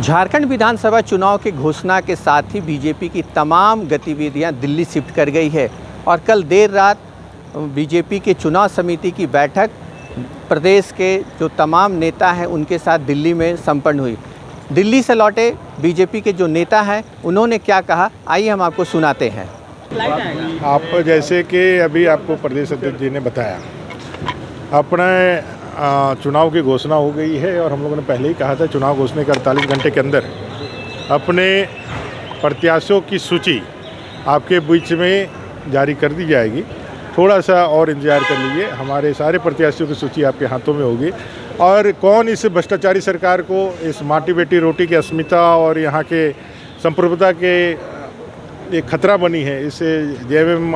झारखंड विधानसभा चुनाव की घोषणा के साथ ही बीजेपी की तमाम गतिविधियां दिल्ली शिफ्ट कर गई है और कल देर रात बीजेपी के चुनाव समिति की बैठक प्रदेश के जो तमाम नेता हैं उनके साथ दिल्ली में संपन्न हुई। दिल्ली से लौटे बीजेपी के जो नेता हैं उन्होंने क्या कहा, आइए हम आपको सुनाते हैं। आप जैसे कि अभी आपको प्रदेश अध्यक्ष जी ने बताया, अपने चुनाव की घोषणा हो गई है और हम लोगों ने पहले ही कहा था चुनाव घोषणा के 48 घंटे के अंदर अपने प्रत्याशियों की सूची आपके बीच में जारी कर दी जाएगी। थोड़ा सा और इंतजार कर लीजिए, हमारे सारे प्रत्याशियों की सूची आपके हाथों में होगी। और कौन इस भ्रष्टाचारी सरकार को, इस माटी बेटी रोटी की अस्मिता और यहाँ के संप्रभुता के एक खतरा बनी है, इससे जेएमएम,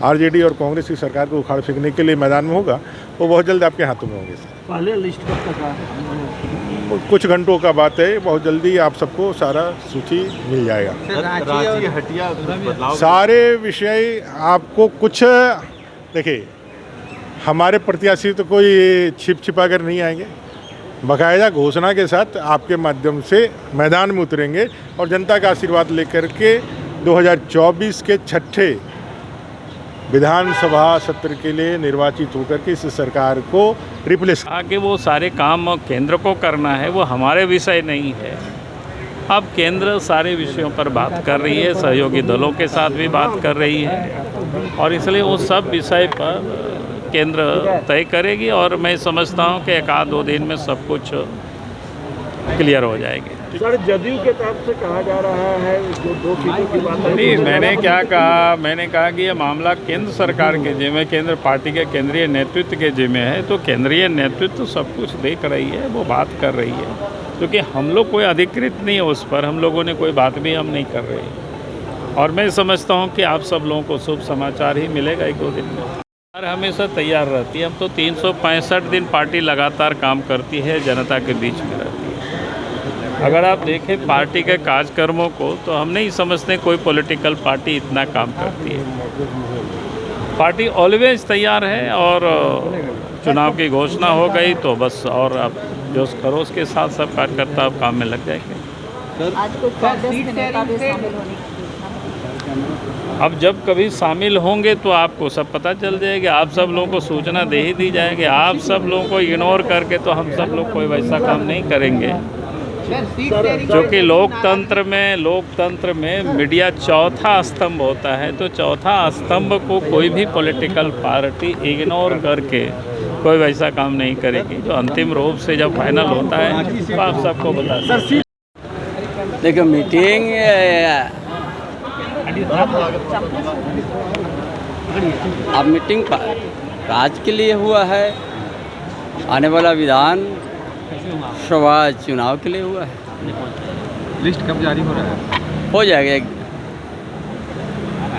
आरजेडी और कांग्रेस की सरकार को उखाड़ फेंकने के लिए मैदान में होगा, वो बहुत जल्द आपके हाथों में होंगे। पहले लिस्ट कब तक है? कुछ घंटों का बात है, बहुत जल्दी आप सबको सारा सूची मिल जाएगा। रांची हटिया बदलाव, सारे विषय आपको कुछ देखिए, हमारे प्रत्याशी तो कोई छिप छिपा कर नहीं आएंगे, बाकायदा घोषणा के साथ आपके माध्यम से मैदान में उतरेंगे और जनता का आशीर्वाद लेकर के 2024 के छठे विधानसभा सत्र के लिए निर्वाचित होकर के इस सरकार को रिप्लेस। आगे वो सारे काम केंद्र को करना है, वो हमारे विषय नहीं है। अब केंद्र सारे विषयों पर बात कर रही है, सहयोगी दलों के साथ भी बात कर रही है और इसलिए वो सब विषय पर केंद्र तय करेगी और मैं समझता हूँ कि 1-2 दिन में सब कुछ क्लियर हो जाएगी। सर, जदयू के तरफ से कहा जा रहा है जो 2 सीटों की बात है। नहीं, मैंने क्या कहा, मैंने कहा कि ये मामला केंद्र सरकार के जिम्मे, केंद्र पार्टी के केंद्रीय नेतृत्व के जिम्मे है, तो केंद्रीय नेतृत्व सब कुछ देख रही है, वो बात कर रही है, क्योंकि हम लोग कोई अधिकृत नहीं है उस पर, हम लोगों ने कोई बात भी हम नहीं कर रहे हैं। और मैं समझता हूँ कि आप सब लोगों को शुभ समाचार ही मिलेगा 1-2 दिन में। और हमेशा तैयार रहती है, हम तो 365 दिन पार्टी लगातार काम करती है, जनता के बीच में रहती है। अगर आप देखें पार्टी के कार्यक्रमों को तो हम नहीं समझते कोई पॉलिटिकल पार्टी इतना काम करती है। पार्टी ऑलवेज तैयार है और चुनाव की घोषणा हो गई तो बस, और अब जोश खरोश के साथ सब कार्यकर्ता अब काम में लग जाएंगे। अब जब कभी शामिल होंगे तो आपको सब पता चल जाएगा, आप सब लोगों को सूचना दे ही दी जाएगी। आप सब लोगों को इग्नोर करके तो हम सब लोग कोई वैसा काम नहीं करेंगे, क्योंकि लोकतंत्र में मीडिया चौथा स्तंभ होता है, तो चौथा स्तंभ को कोई भी पॉलिटिकल पार्टी इग्नोर करके कोई वैसा काम नहीं करेगी। जो अंतिम रूप से जब फाइनल होता है तो आप सबको बता दें। देखो, मीटिंग अब मीटिंग राज्य के लिए हुआ है, आने वाला विधान सभा चुनाव के लिए हुआ है। लिस्ट कब जारी हो रहा है? हो जाएगा,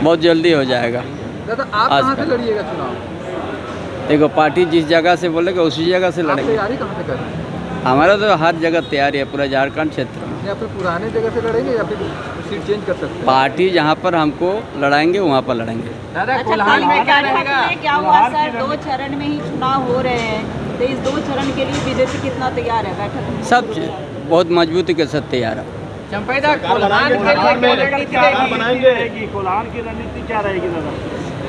बहुत जल्दी हो जाएगा। दादा, आप कहाँ से लड़िएगा चुनाव? देखो, पार्टी जिस जगह से बोलेगा उसी जगह से लड़ेंगे। तैयारी कहाँ से कर रहे हैं? हमारा तो हर जगह तैयारी है, पूरा झारखंड क्षेत्र में। या फिर पुराने जगह से लड़ेंगे या फिर सीट चेंज कर सकते हैं? पार्टी जहाँ पर हमको लड़ाएंगे वहाँ पर लड़ेंगे। दादा, कोल्हान में क्या हुआ सर? 2 चरण में ही चुनाव हो रहे हैं, तो इस 2 चरण के लिए बीजेपी कितना तैयार है? बैठक में सब बहुत मजबूती के साथ तैयार है।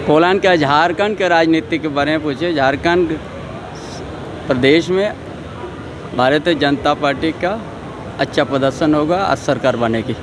कोल्हान क्या, झारखंड के राजनीति के बारे में पूछे। झारखंड प्रदेश में भारतीय जनता पार्टी का अच्छा प्रदर्शन होगा, सरकार बनेगी।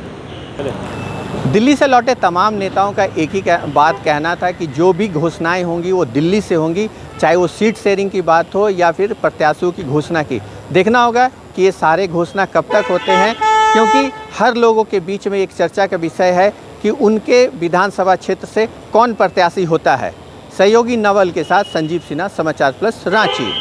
दिल्ली से लौटे तमाम नेताओं का एक ही बात कहना था कि जो भी घोषणाएं होंगी वो दिल्ली से होंगी, चाहे वो सीट शेयरिंग की बात हो या फिर प्रत्याशियों की घोषणा की। देखना होगा कि ये सारे घोषणा कब तक होते हैं, क्योंकि हर लोगों के बीच में एक चर्चा का विषय है कि उनके विधानसभा क्षेत्र से कौन प्रत्याशी होता है। सहयोगी नवल के साथ संजीव सिन्हा, समाचार प्लस, रांची।